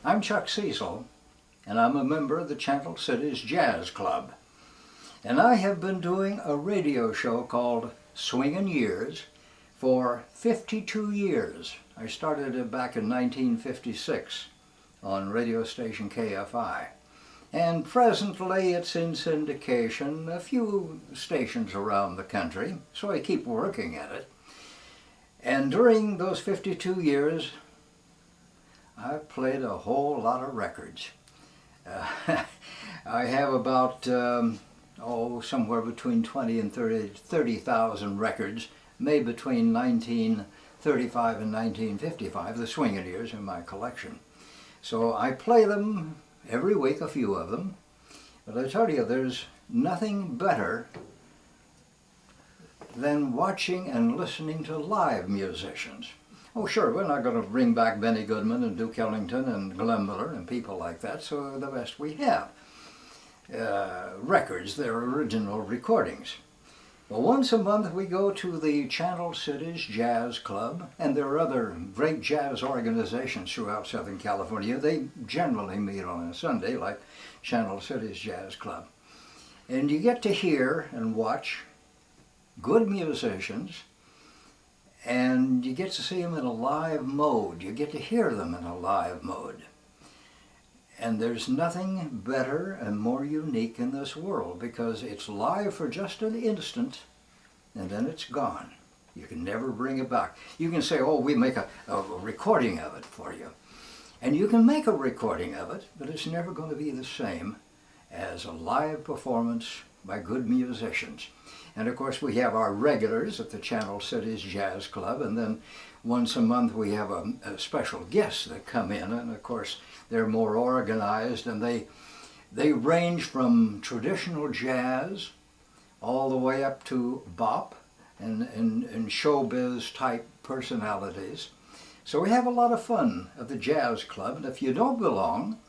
I'm Chuck Cecil, and I'm a member of the Channel Cities Jazz Club. And I have been doing a radio show called Swingin' Years for 52 years. I started it back in 1956 on radio station KFI. And presently it's in syndication, a few stations around the country, so I keep working at it. And during those 52 years, I've played a whole lot of records. I have about, somewhere between 20 and 30,000 records, made between 1935 and 1955, the swinging years in my collection. So I play them every week, a few of them. But I tell you, there's nothing better than watching and listening to live musicians. Oh sure, we're not going to bring back Benny Goodman and Duke Ellington and Glenn Miller and people like that, so the best we have. Records, they're original recordings. Well, once a month we go to the Channel Cities Jazz Club, and there are other great jazz organizations throughout Southern California. They generally meet on a Sunday, like Channel Cities Jazz Club. And you get to hear and watch good musicians, and you get to see them in a live mode. You get to hear them in a live mode. And there's nothing better and more unique in this world, because it's live for just an instant and then it's gone. You can never bring it back. You can say, oh, we make a recording of it for you. And you can make a recording of it, but it's never going to be the same as a live performance by good musicians. And of course we have our regulars at the Channel Cities Jazz Club, and then once a month we have a special guests that come in, and of course they're more organized, and they range from traditional jazz all the way up to bop and showbiz type personalities. So we have a lot of fun at the Jazz Club, and if you don't belong,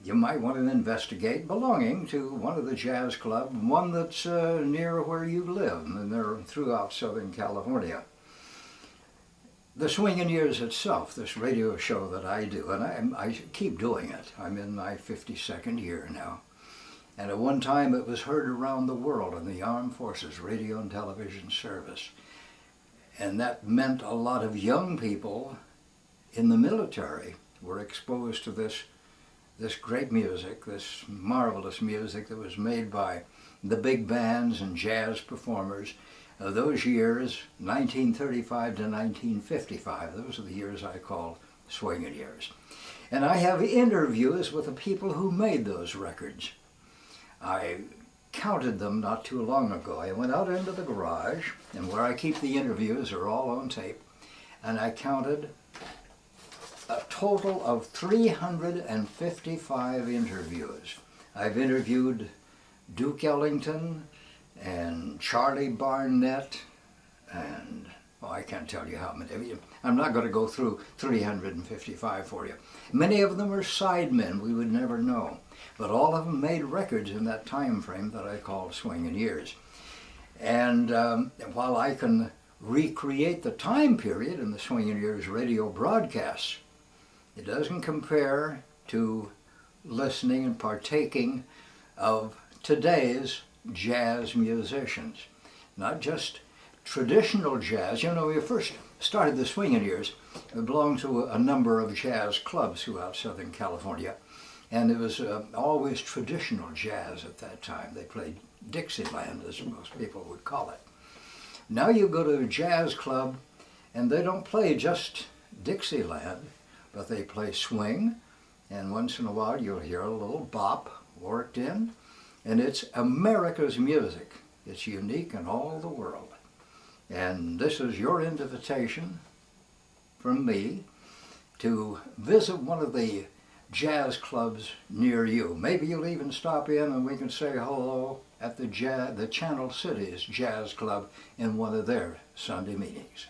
you might want to investigate belonging to one of the jazz clubs, one that's near where you live, and they're throughout Southern California. The Swingin' Years itself, this radio show that I do, and I keep doing it. I'm in my 52nd year now. And at one time it was heard around the world in the Armed Forces Radio and Television Service. And that meant a lot of young people in the military were exposed to this great music, this marvelous music that was made by the big bands and jazz performers of those years, 1935 to 1955. Those are the years I call swinging years. And I have interviews with the people who made those records. I counted them not too long ago. I went out into the garage, and where I keep the interviews are all on tape, and I counted a total of 355 interviews. I've interviewed Duke Ellington and Charlie Barnett, and I can't tell you how many. I'm not going to go through 355 for you. Many of them are sidemen we would never know, but all of them made records in that time frame that I call swinging years. And while I can recreate the time period in the swinging years radio broadcasts, it doesn't compare to listening and partaking of today's jazz musicians. Not just traditional jazz. You know, when we first started the swinging years, it belonged to a number of jazz clubs throughout Southern California. And it was always traditional jazz at that time. They played Dixieland, as most people would call it. Now you go to a jazz club, and they don't play just Dixieland, but they play swing, and once in a while you'll hear a little bop worked in, and it's America's music. It's unique in all the world. And this is your invitation from me to visit one of the jazz clubs near you. Maybe you'll even stop in and we can say hello at the Channel Cities Jazz Club in one of their Sunday meetings.